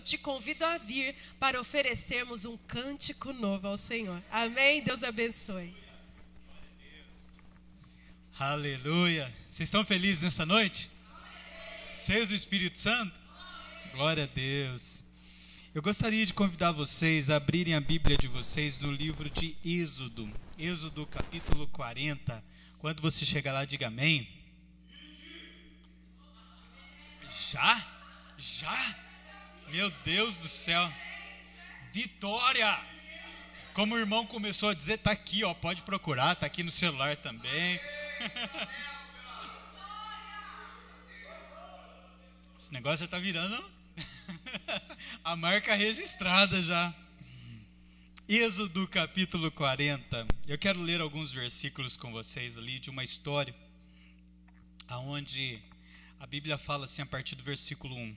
te convido a vir para oferecermos um cântico novo ao Senhor. Amém? Deus abençoe. Aleluia. Vocês estão felizes nessa noite? Cheios do Espírito Santo? Glória a Deus. Eu gostaria de convidar vocês a abrirem a Bíblia de vocês no livro de Êxodo. Êxodo capítulo 40. Quando você chegar lá, diga amém. Já? Meu Deus do céu. Vitória! Como o irmão começou a dizer, tá aqui, ó, pode procurar, tá aqui no celular também. Esse negócio já tá virando a marca registrada já. Êxodo capítulo 40. Eu quero ler alguns versículos com vocês ali de uma história aonde a Bíblia fala assim a partir do versículo 1.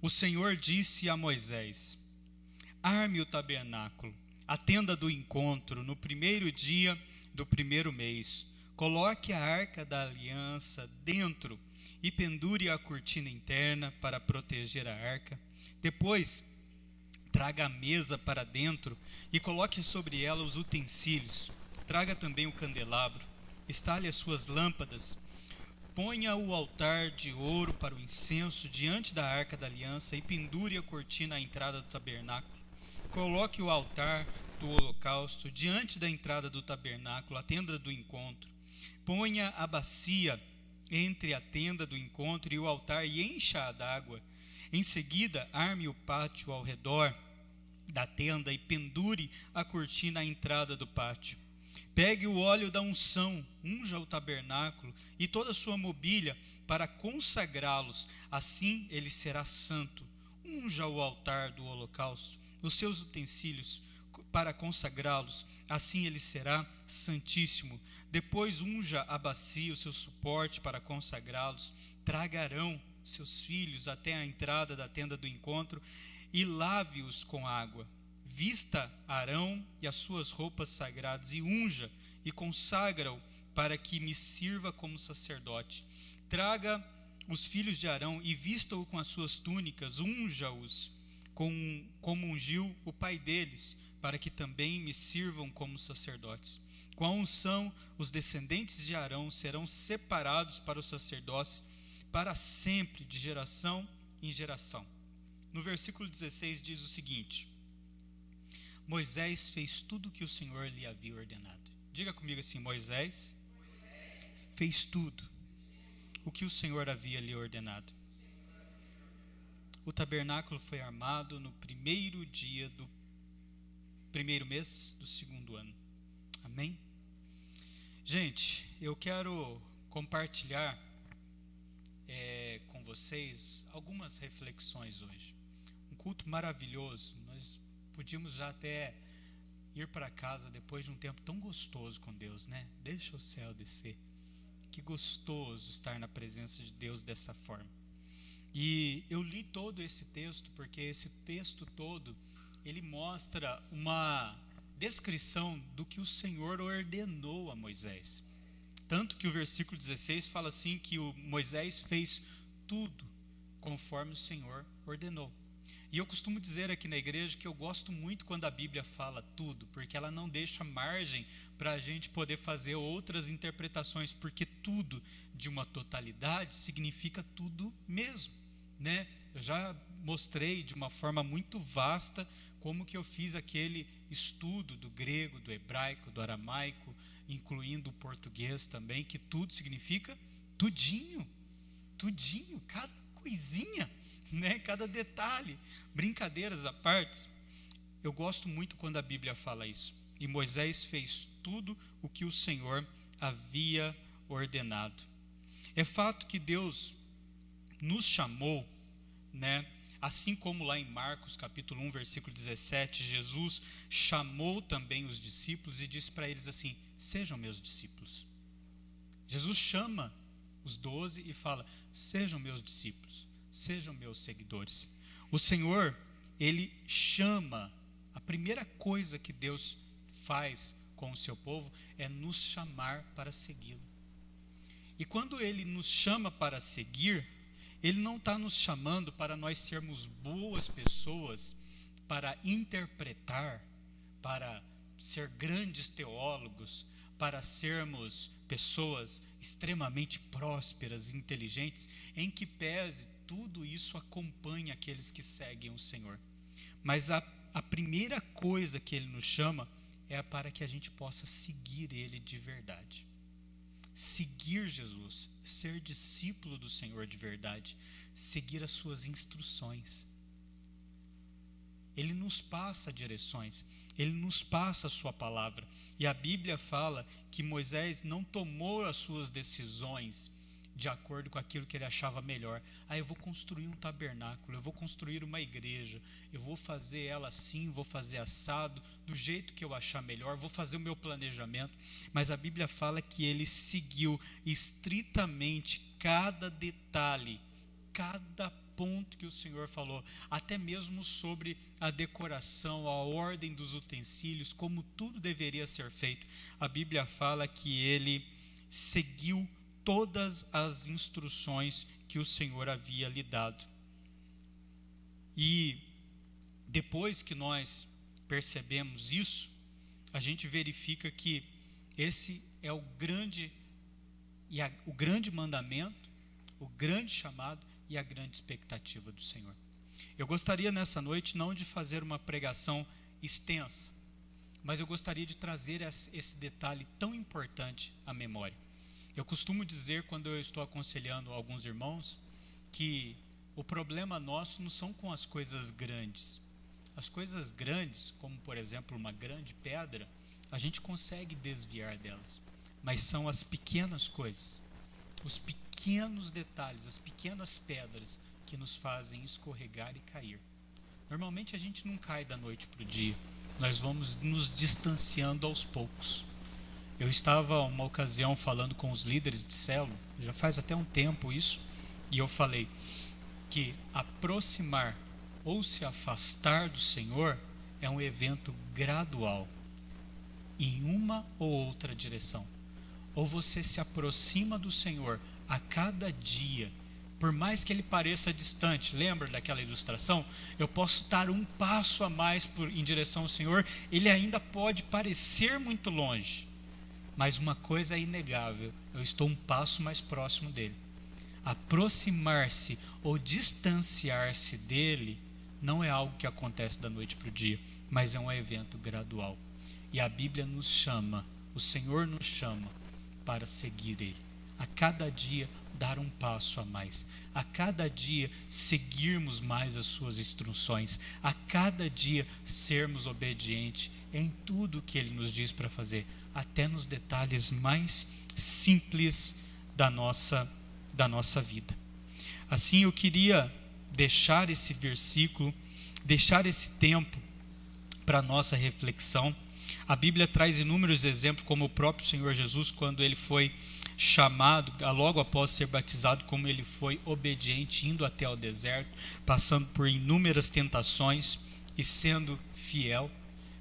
O Senhor disse a Moisés: arme o tabernáculo, a tenda do encontro, no primeiro dia do primeiro mês. Coloque a arca da aliança dentro e pendure a cortina interna para proteger a arca. Depois, traga a mesa para dentro e coloque sobre ela os utensílios. Traga também o candelabro, estale as suas lâmpadas. Ponha o altar de ouro para o incenso diante da arca da aliança e pendure a cortina à entrada do tabernáculo. Coloque o altar do holocausto diante da entrada do tabernáculo, a tenda do encontro. Ponha a bacia entre a tenda do encontro e o altar e encha-a d'água. Em seguida, arme o pátio ao redor da tenda e pendure a cortina à entrada do pátio. Pegue o óleo da unção, unja o tabernáculo e toda a sua mobília para consagrá-los, assim ele será santo. Unja o altar do holocausto, os seus utensílios para consagrá-los, assim ele será santíssimo. Depois unja a bacia, o seu suporte para consagrá-los. Traga Arão, seus filhos, até a entrada da tenda do encontro e lave-os com água. Vista Arão e as suas roupas sagradas e unja e consagra-o para que me sirva como sacerdote. Traga os filhos de Arão e vista-o com as suas túnicas, unja-os como ungiu o pai deles, para que também me sirvam como sacerdotes. Com a unção, os descendentes de Arão serão separados para o sacerdócio para sempre, de geração em geração. No versículo 16 diz o seguinte: Moisés fez tudo o que o Senhor lhe havia ordenado. Diga comigo assim: Moisés fez tudo o que o Senhor havia lhe ordenado. O tabernáculo foi armado no primeiro dia do primeiro mês do segundo ano. Amém? Gente, eu quero compartilhar com vocês algumas reflexões hoje. Um culto maravilhoso. Nós podíamos já até ir para casa depois de um tempo tão gostoso com Deus, né? Deixa o céu descer. Que gostoso estar na presença de Deus dessa forma. E eu li todo esse texto porque esse texto todo ele mostra uma descrição do que o Senhor ordenou a Moisés. Tanto que o versículo 16 fala assim que o Moisés fez tudo conforme o Senhor ordenou. E eu costumo dizer aqui na igreja que eu gosto muito quando a Bíblia fala tudo, porque ela não deixa margem para a gente poder fazer outras interpretações, porque tudo de uma totalidade significa tudo mesmo, né? Eu já mostrei de uma forma muito vasta como que eu fiz aquele estudo do grego, do hebraico, do aramaico, incluindo o português também, que tudo significa tudinho, cada coisinha, né? Cada detalhe. Brincadeiras à parte, eu gosto muito quando a Bíblia fala isso. E Moisés fez tudo o que o Senhor havia ordenado. É fato que Deus nos chamou, né? Assim como lá em Marcos capítulo 1, versículo 17, Jesus chamou também os discípulos e disse para eles assim: sejam meus discípulos. Jesus chama os 12 e fala: sejam meus discípulos, sejam meus seguidores. O Senhor, Ele chama, a primeira coisa que Deus faz com o seu povo é nos chamar para segui-lo. E quando Ele nos chama para seguir, Ele não está nos chamando para nós sermos boas pessoas, para interpretar, para ser grandes teólogos, para sermos pessoas extremamente prósperas, inteligentes, em que pese tudo isso acompanha aqueles que seguem o Senhor. Mas a primeira coisa que Ele nos chama é para que a gente possa seguir Ele de verdade. Seguir Jesus, ser discípulo do Senhor de verdade, seguir as suas instruções. Ele nos passa direções, Ele nos passa a sua palavra. E a Bíblia fala que Moisés não tomou as suas decisões de acordo com aquilo que ele achava melhor. Eu vou construir um tabernáculo, eu vou construir uma igreja, eu vou fazer ela assim, vou fazer assado, do jeito que eu achar melhor, vou fazer o meu planejamento. Mas a Bíblia fala que ele seguiu estritamente cada detalhe, cada ponto que o Senhor falou, até mesmo sobre a decoração, a ordem dos utensílios, como tudo deveria ser feito. A Bíblia fala que ele seguiu todas as instruções que o Senhor havia lhe dado. E depois que nós percebemos isso, a gente verifica que esse é o grande mandamento, o grande chamado e a grande expectativa do Senhor. Eu gostaria nessa noite não de fazer uma pregação extensa, mas eu gostaria de trazer esse detalhe tão importante à memória. Eu costumo dizer, quando eu estou aconselhando alguns irmãos, que o problema nosso não são com as coisas grandes. As coisas grandes, como por exemplo uma grande pedra, a gente consegue desviar delas. Mas são as pequenas coisas, os pequenos detalhes, as pequenas pedras que nos fazem escorregar e cair. Normalmente a gente não cai da noite para o dia, nós vamos nos distanciando aos poucos. Eu estava uma ocasião falando com os líderes de célula, já faz até um tempo isso, e eu falei que aproximar ou se afastar do Senhor é um evento gradual, em uma ou outra direção. Ou você se aproxima do Senhor a cada dia, por mais que ele pareça distante. Lembra daquela ilustração? Eu posso dar um passo a mais em direção ao Senhor, ele ainda pode parecer muito longe, mas uma coisa é inegável, eu estou um passo mais próximo dele. Aproximar-se ou distanciar-se dele não é algo que acontece da noite para o dia, mas é um evento gradual. E a Bíblia nos chama, o Senhor nos chama para seguir ele. A cada dia dar um passo a mais, a cada dia seguirmos mais as suas instruções, a cada dia sermos obedientes em tudo que ele nos diz para fazer, até nos detalhes mais simples da nossa vida. Assim, eu queria deixar esse versículo, deixar esse tempo para a nossa reflexão. A Bíblia traz inúmeros exemplos, como o próprio Senhor Jesus, quando ele foi chamado, logo após ser batizado, como ele foi obediente, indo até o deserto, passando por inúmeras tentações e sendo fiel.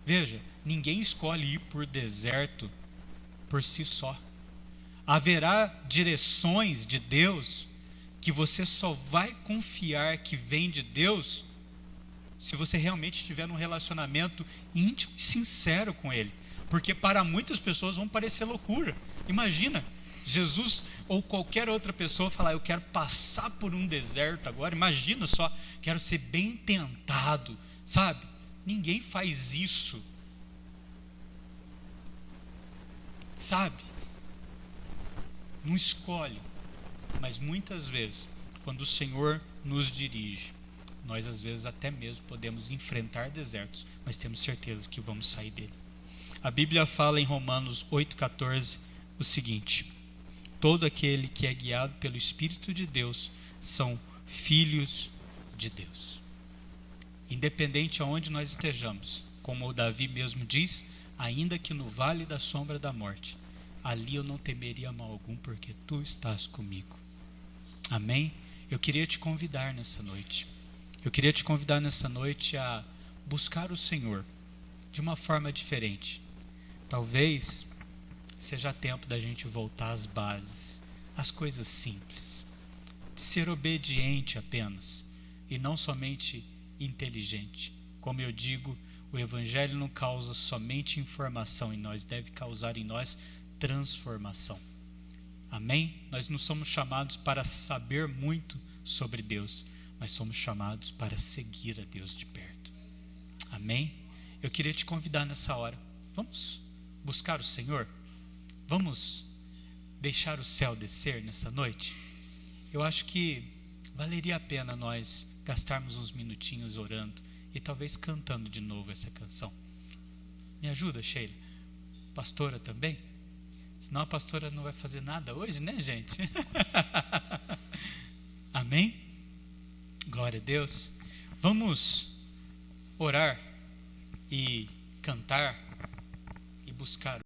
Veja, ninguém escolhe ir por deserto por si só. Haverá direções de Deus que você só vai confiar que vem de Deus se você realmente estiver num relacionamento íntimo e sincero com Ele. Porque para muitas pessoas vão parecer loucura. Imagina, Jesus ou qualquer outra pessoa falar, eu quero passar por um deserto agora. Imagina só, quero ser bem tentado, sabe? Ninguém faz isso, sabe? Não escolhe. Mas muitas vezes, quando o Senhor nos dirige, nós às vezes até mesmo podemos enfrentar desertos, mas temos certeza que vamos sair dele. A Bíblia fala em Romanos 8,14 o seguinte: todo aquele que é guiado pelo Espírito de Deus são filhos de Deus. Independente aonde nós estejamos, como o Davi mesmo diz, ainda que no vale da sombra da morte, ali eu não temeria mal algum, porque tu estás comigo. Amém? Eu queria te convidar nessa noite. A buscar o Senhor de uma forma diferente. Talvez seja tempo da gente voltar às bases, às coisas simples. de ser obediente apenas, e não somente inteligente. Como eu digo, o Evangelho não causa somente informação em nós, deve causar em nós transformação. Amém? Nós não somos chamados para saber muito sobre Deus, mas somos chamados para seguir a Deus de perto. Amém? Eu queria te convidar nessa hora. Vamos buscar o Senhor? Vamos deixar o céu descer nessa noite? Eu acho que valeria a pena nós gastarmos uns minutinhos orando e talvez cantando de novo essa canção. Me ajuda, Sheila? Pastora também? Senão a pastora não vai fazer nada hoje, né, gente? Amém? Glória a Deus. Vamos orar e cantar e buscar